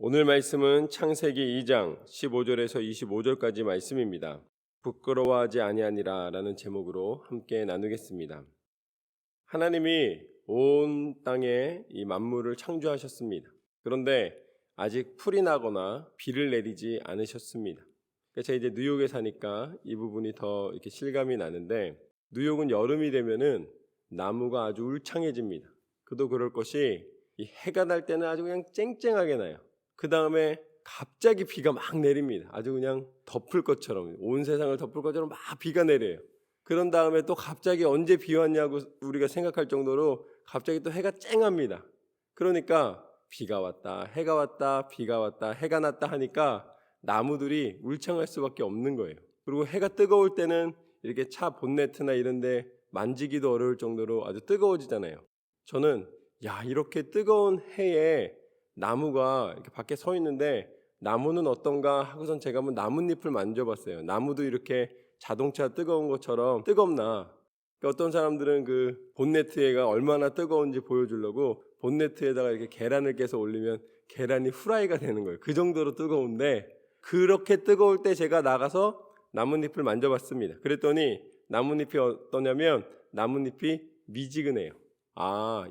오늘 말씀은 창세기 2장 15절에서 25절까지 말씀입니다. 부끄러워하지 아니하니라 라는 제목으로 함께 나누겠습니다. 하나님이 온 땅에 이 만물을 창조하셨습니다. 그런데 아직 풀이 나거나 비를 내리지 않으셨습니다. 제가 이제 뉴욕에 사니까 이 부분이 더 이렇게 실감이 나는데, 뉴욕은 여름이 되면은 나무가 아주 울창해집니다. 그도 그럴 것이 이 해가 날 때는 아주 그냥 쨍쨍하게 나요. 그 다음에 갑자기 비가 막 내립니다. 아주 그냥 덮을 것처럼, 온 세상을 덮을 것처럼 막 비가 내려요. 그런 다음에 또 갑자기 언제 비 왔냐고 우리가 생각할 정도로 갑자기 또 해가 쨍합니다. 그러니까 비가 왔다, 해가 왔다, 비가 왔다, 해가 났다 하니까 나무들이 울창할 수밖에 없는 거예요. 그리고 해가 뜨거울 때는 이렇게 차 본네트나 이런 데 만지기도 어려울 정도로 아주 뜨거워지잖아요. 저는 이렇게 뜨거운 해에 나무가 이렇게 밖에 서 있는데 나무는 어떤가 하고선 제가 한번 나뭇잎을 만져봤어요. 나무도 이렇게 자동차 뜨거운 것처럼 뜨겁나? 어떤 사람들은 그 본네트가 얼마나 뜨거운지 보여주려고 본네트에다가 이렇게 계란을 깨서 올리면 계란이 후라이가 되는 거예요. 그 정도로 뜨거운데, 그렇게 뜨거울 때 제가 나가서 나뭇잎을 만져봤습니다. 그랬더니 나뭇잎이 어떠냐면 나뭇잎이 미지근해요.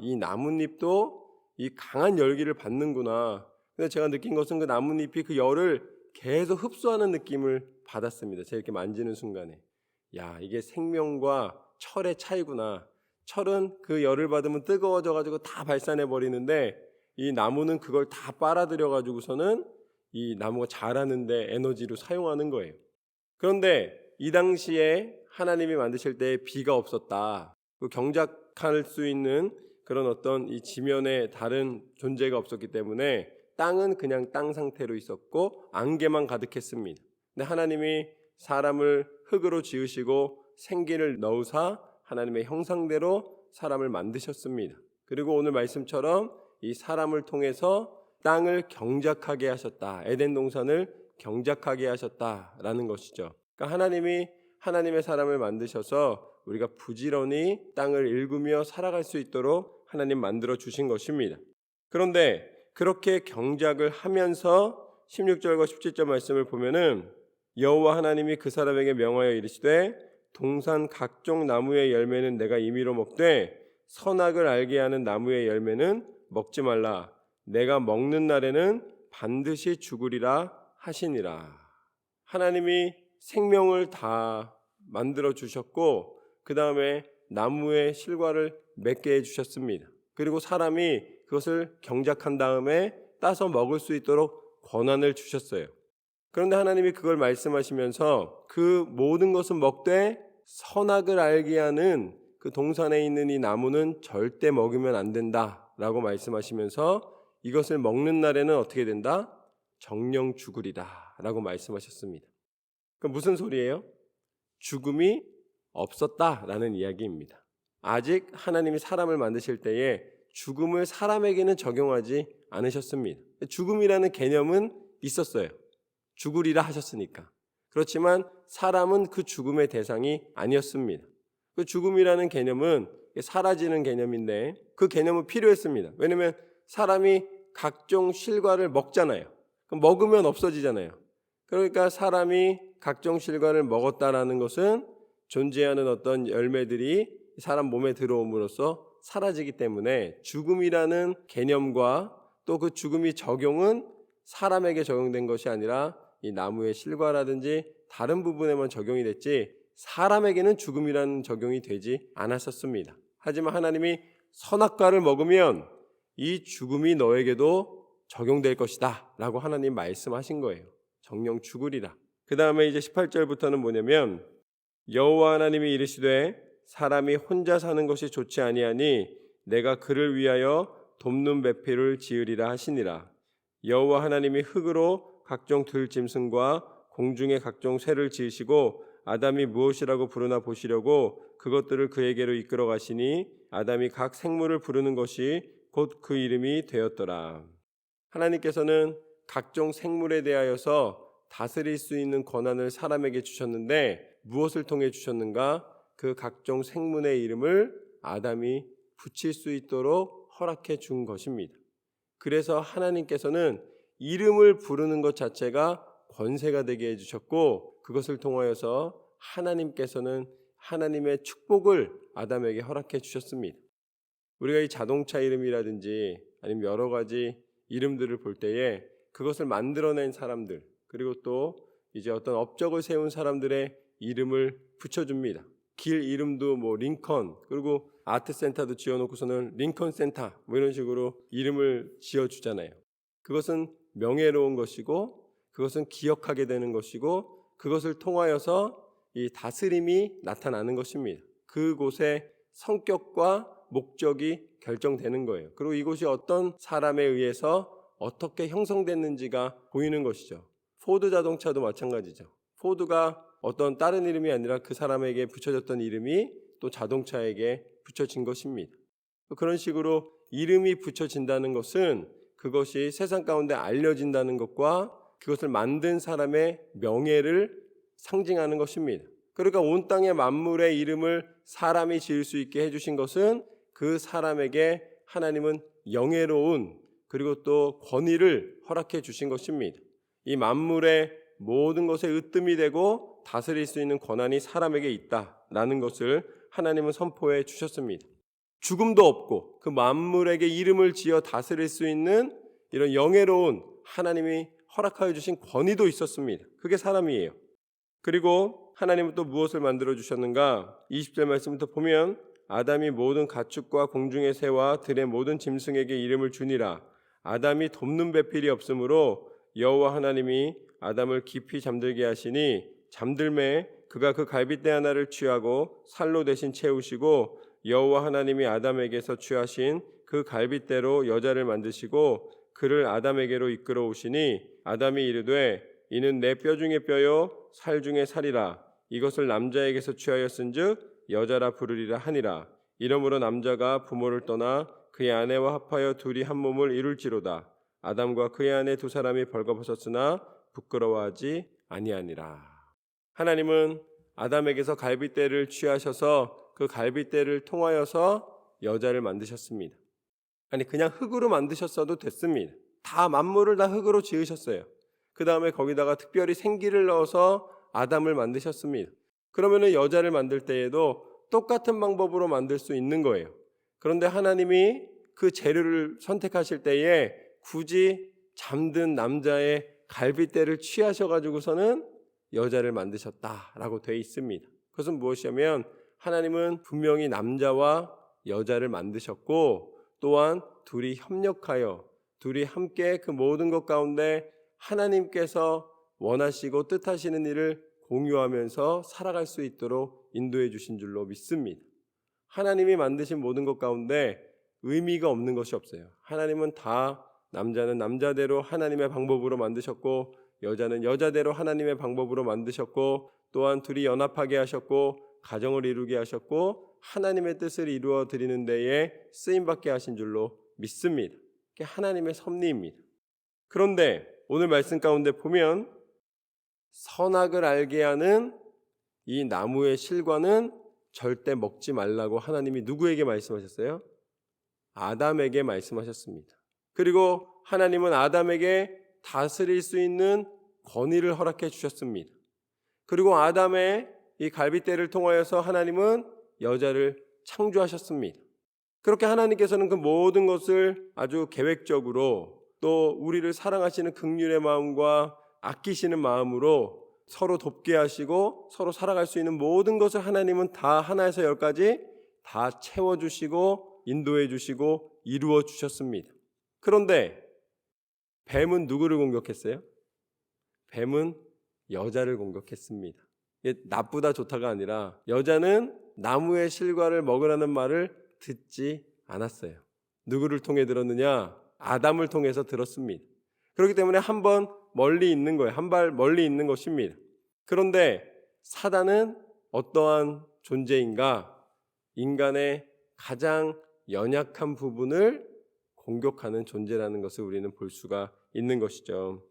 이 나뭇잎도 이 강한 열기를 받는구나. 근데 제가 느낀 것은 그 나뭇잎이 그 열을 계속 흡수하는 느낌을 받았습니다. 제가 이렇게 만지는 순간에 이게 생명과 철의 차이구나. 철은 그 열을 받으면 뜨거워져 가지고 다 발산해 버리는데, 이 나무는 그걸 다 빨아들여 가지고서는 이 나무가 자라는데 에너지로 사용하는 거예요. 그런데 이 당시에 하나님이 만드실 때 비가 없었다. 그 경작할 수 있는 그런 어떤 이 지면에 다른 존재가 없었기 때문에 땅은 그냥 땅 상태로 있었고 안개만 가득했습니다. 근데 하나님이 사람을 흙으로 지으시고 생기를 넣으사 하나님의 형상대로 사람을 만드셨습니다. 그리고 오늘 말씀처럼 이 사람을 통해서 땅을 경작하게 하셨다. 에덴 동산을 경작하게 하셨다라는 것이죠. 그러니까 하나님이 하나님의 사람을 만드셔서 우리가 부지런히 땅을 일구며 살아갈 수 있도록 하나님 만들어 주신 것입니다. 그런데 그렇게 경작을 하면서 16절과 17절 말씀을 보면은 여호와 하나님이 그 사람에게 명하여 이르시되 동산 각종 나무의 열매는 내가 임의로 먹되 선악을 알게 하는 나무의 열매는 먹지 말라. 내가 먹는 날에는 반드시 죽으리라 하시니라. 하나님이 생명을 다 만들어 주셨고 그 다음에 나무의 실과를 맺게 해주셨습니다. 그리고 사람이 그것을 경작한 다음에 따서 먹을 수 있도록 권한을 주셨어요. 그런데 하나님이 그걸 말씀하시면서 그 모든 것은 먹되 선악을 알게 하는 그 동산에 있는 이 나무는 절대 먹으면 안 된다라고 말씀하시면서 이것을 먹는 날에는 어떻게 된다? 정령 죽으리라 라고 말씀하셨습니다. 그 무슨 소리예요? 죽음이 없었다라는 이야기입니다. 아직 하나님이 사람을 만드실 때에 죽음을 사람에게는 적용하지 않으셨습니다. 죽음이라는 개념은 있었어요. 죽으리라 하셨으니까. 그렇지만 사람은 그 죽음의 대상이 아니었습니다. 그 죽음이라는 개념은 사라지는 개념인데 그 개념은 필요했습니다. 왜냐하면 사람이 각종 실과를 먹잖아요. 그럼 먹으면 없어지잖아요. 그러니까 사람이 각종 실과를 먹었다라는 것은 존재하는 어떤 열매들이 사람 몸에 들어옴으로써 사라지기 때문에 죽음이라는 개념과 또 그 죽음이 적용은 사람에게 적용된 것이 아니라 이 나무의 실과라든지 다른 부분에만 적용이 됐지 사람에게는 죽음이라는 적용이 되지 않았었습니다. 하지만 하나님이 선악과를 먹으면 이 죽음이 너에게도 적용될 것이다 라고 하나님 말씀하신 거예요. 정령 죽으리라. 그 다음에 이제 18절부터는 뭐냐면 여호와 하나님이 이르시되 사람이 혼자 사는 것이 좋지 아니하니 내가 그를 위하여 돕는 배필을 지으리라 하시니라. 여호와 하나님이 흙으로 각종 들짐승과 공중의 각종 새를 지으시고 아담이 무엇이라고 부르나 보시려고 그것들을 그에게로 이끌어 가시니 아담이 각 생물을 부르는 것이 곧 그 이름이 되었더라. 하나님께서는 각종 생물에 대하여서 다스릴 수 있는 권한을 사람에게 주셨는데 무엇을 통해 주셨는가? 그 각종 생물의 이름을 아담이 붙일 수 있도록 허락해 준 것입니다. 그래서 하나님께서는 이름을 부르는 것 자체가 권세가 되게 해주셨고, 그것을 통하여서 하나님께서는 하나님의 축복을 아담에게 허락해 주셨습니다. 우리가 이 자동차 이름이라든지 아니면 여러 가지 이름들을 볼 때에 그것을 만들어낸 사람들, 그리고 또 이제 어떤 업적을 세운 사람들의 이름을 붙여줍니다. 길 이름도 뭐 링컨, 그리고 아트센터도 지어놓고서는 링컨 센터 뭐 이런 식으로 이름을 지어주잖아요. 그것은 명예로운 것이고, 그것은 기억하게 되는 것이고, 그것을 통하여서 이 다스림이 나타나는 것입니다. 그곳의 성격과 목적이 결정되는 거예요. 그리고 이곳이 어떤 사람에 의해서 어떻게 형성됐는지가 보이는 것이죠. 포드 자동차도 마찬가지죠. 포드가 어떤 다른 이름이 아니라 그 사람에게 붙여졌던 이름이 또 자동차에게 붙여진 것입니다. 그런 식으로 이름이 붙여진다는 것은 그것이 세상 가운데 알려진다는 것과 그것을 만든 사람의 명예를 상징하는 것입니다. 그러니까 온 땅의 만물의 이름을 사람이 지을 수 있게 해주신 것은 그 사람에게 하나님은 영예로운 그리고 또 권위를 허락해 주신 것입니다. 이 만물의 모든 것에 으뜸이 되고 다스릴 수 있는 권한이 사람에게 있다라는 것을 하나님은 선포해 주셨습니다. 죽음도 없고 그 만물에게 이름을 지어 다스릴 수 있는 이런 영예로운 하나님이 허락하여 주신 권위도 있었습니다. 그게 사람이에요. 그리고 하나님은 또 무엇을 만들어 주셨는가? 20절 말씀부터 보면 아담이 모든 가축과 공중의 새와 들의 모든 짐승에게 이름을 주니라. 아담이 돕는 배필이 없으므로 여호와 하나님이 아담을 깊이 잠들게 하시니 잠들매 그가 그 갈빗대 하나를 취하고 살로 대신 채우시고 여호와 하나님이 아담에게서 취하신 그 갈빗대로 여자를 만드시고 그를 아담에게로 이끌어 오시니 아담이 이르되 이는 내 뼈 중에 뼈요 살 중에 살이라. 이것을 남자에게서 취하였은즉 여자라 부르리라 하니라. 이러므로 남자가 부모를 떠나 그의 아내와 합하여 둘이 한 몸을 이룰지로다. 아담과 그의 아내 두 사람이 벌거벗었으나 부끄러워하지 아니하니라. 하나님은 아담에게서 갈빗대를 취하셔서 그 갈빗대를 통하여서 여자를 만드셨습니다. 아니 그냥 흙으로 만드셨어도 됐습니다. 다 만물을 다 흙으로 지으셨어요. 그 다음에 거기다가 특별히 생기를 넣어서 아담을 만드셨습니다. 그러면은 여자를 만들 때에도 똑같은 방법으로 만들 수 있는 거예요. 그런데 하나님이 그 재료를 선택하실 때에 굳이 잠든 남자의 갈빗대를 취하셔가지고서는 여자를 만드셨다라고 되어 있습니다. 그것은 무엇이냐면 하나님은 분명히 남자와 여자를 만드셨고 또한 둘이 협력하여 둘이 함께 그 모든 것 가운데 하나님께서 원하시고 뜻하시는 일을 공유하면서 살아갈 수 있도록 인도해 주신 줄로 믿습니다. 하나님이 만드신 모든 것 가운데 의미가 없는 것이 없어요. 하나님은 다 남자는 남자대로 하나님의 방법으로 만드셨고 여자는 여자대로 하나님의 방법으로 만드셨고 또한 둘이 연합하게 하셨고 가정을 이루게 하셨고 하나님의 뜻을 이루어 드리는 데에 쓰임받게 하신 줄로 믿습니다. 그게 하나님의 섭리입니다. 그런데 오늘 말씀 가운데 보면 선악을 알게 하는 이 나무의 실과는 절대 먹지 말라고 하나님이 누구에게 말씀하셨어요? 아담에게 말씀하셨습니다. 그리고 하나님은 아담에게 다스릴 수 있는 권위를 허락해 주셨습니다. 그리고 아담의 이 갈빗대를 통하여서 하나님은 여자를 창조하셨습니다. 그렇게 하나님께서는 그 모든 것을 아주 계획적으로 또 우리를 사랑하시는 긍휼의 마음과 아끼시는 마음으로 서로 돕게 하시고 서로 살아갈 수 있는 모든 것을 하나님은 다 하나에서 열까지 다 채워주시고 인도해 주시고 이루어 주셨습니다. 그런데 뱀은 누구를 공격했어요? 뱀은 여자를 공격했습니다. 이게 나쁘다 좋다가 아니라 여자는 나무의 실과를 먹으라는 말을 듣지 않았어요. 누구를 통해 들었느냐? 아담을 통해서 들었습니다. 그렇기 때문에 한 번 멀리 있는 거예요. 한 발 멀리 있는 것입니다. 그런데 사단은 어떠한 존재인가? 인간의 가장 연약한 부분을 공격하는 존재라는 것을 우리는 볼 수가 있는 것이죠.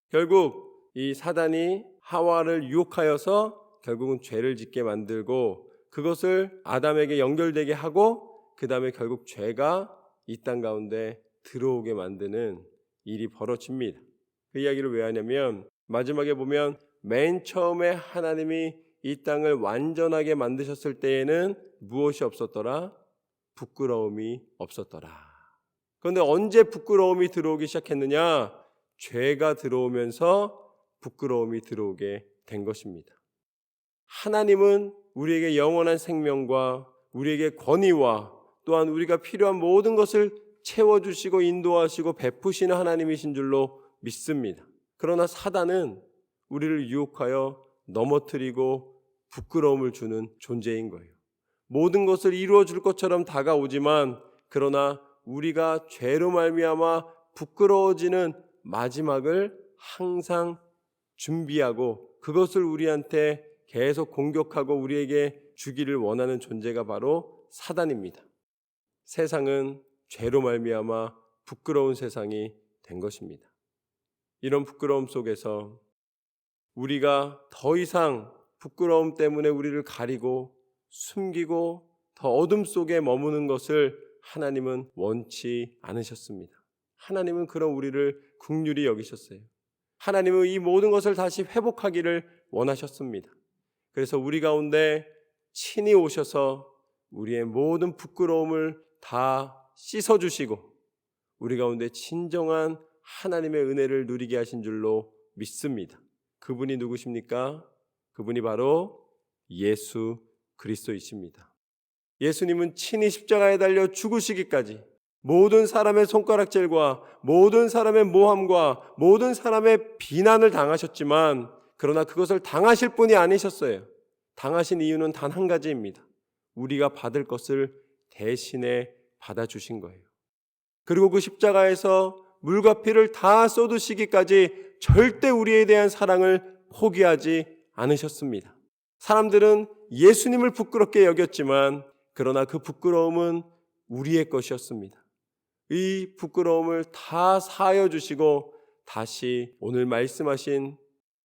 결국 이 사단이 하와를 유혹하여서 결국은 죄를 짓게 만들고 그것을 아담에게 연결되게 하고 그 다음에 결국 죄가 이 땅 가운데 들어오게 만드는 일이 벌어집니다. 그 이야기를 왜 하냐면 마지막에 보면 맨 처음에 하나님이 이 땅을 완전하게 만드셨을 때에는 무엇이 없었더라? 부끄러움이 없었더라. 그런데 언제 부끄러움이 들어오기 시작했느냐? 죄가 들어오면서 부끄러움이 들어오게 된 것입니다. 하나님은 우리에게 영원한 생명과 우리에게 권위와 또한 우리가 필요한 모든 것을 채워주시고 인도하시고 베푸시는 하나님이신 줄로 믿습니다. 그러나 사단은 우리를 유혹하여 넘어뜨리고 부끄러움을 주는 존재인 거예요. 모든 것을 이루어 줄 것처럼 다가오지만 그러나 우리가 죄로 말미암아 부끄러워지는 마지막을 항상 준비하고 그것을 우리한테 계속 공격하고 우리에게 주기를 원하는 존재가 바로 사단입니다. 세상은 죄로 말미암아 부끄러운 세상이 된 것입니다. 이런 부끄러움 속에서 우리가 더 이상 부끄러움 때문에 우리를 가리고 숨기고 더 어둠 속에 머무는 것을 하나님은 원치 않으셨습니다. 하나님은 그런 우리를 긍휼히 여기셨어요. 하나님은 이 모든 것을 다시 회복하기를 원하셨습니다. 그래서 우리 가운데 친히 오셔서 우리의 모든 부끄러움을 다 씻어주시고 우리 가운데 진정한 하나님의 은혜를 누리게 하신 줄로 믿습니다. 그분이 누구십니까? 그분이 바로 예수 그리스도이십니다. 예수님은 친히 십자가에 달려 죽으시기까지 모든 사람의 손가락질과 모든 사람의 모함과 모든 사람의 비난을 당하셨지만 그러나 그것을 당하실 분이 아니셨어요. 당하신 이유는 단 한 가지입니다. 우리가 받을 것을 대신에 받아주신 거예요. 그리고 그 십자가에서 물과 피를 다 쏟으시기까지 절대 우리에 대한 사랑을 포기하지 않으셨습니다. 사람들은 예수님을 부끄럽게 여겼지만 그러나 그 부끄러움은 우리의 것이었습니다. 이 부끄러움을 다 사하여 주시고 다시 오늘 말씀하신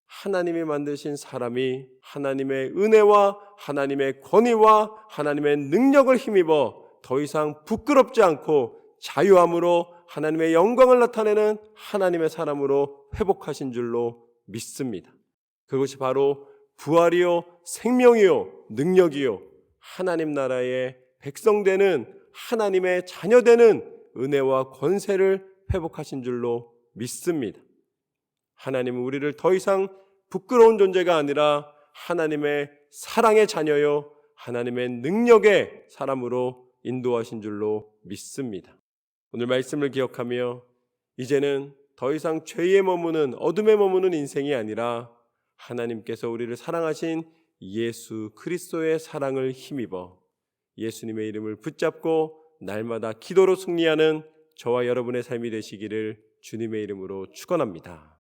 하나님이 만드신 사람이 하나님의 은혜와 하나님의 권위와 하나님의 능력을 힘입어 더 이상 부끄럽지 않고 자유함으로 하나님의 영광을 나타내는 하나님의 사람으로 회복하신 줄로 믿습니다. 그것이 바로 부활이요 생명이요 능력이요 하나님 나라의 백성 되는 하나님의 자녀 되는 은혜와 권세를 회복하신 줄로 믿습니다. 하나님은 우리를 더 이상 부끄러운 존재가 아니라 하나님의 사랑의 자녀요 하나님의 능력의 사람으로 인도하신 줄로 믿습니다. 오늘 말씀을 기억하며 이제는 더 이상 죄에 머무는 어둠에 머무는 인생이 아니라 하나님께서 우리를 사랑하신 예수 그리스도의 사랑을 힘입어 예수님의 이름을 붙잡고 날마다 기도로 승리하는 저와 여러분의 삶이 되시기를 주님의 이름으로 축원합니다.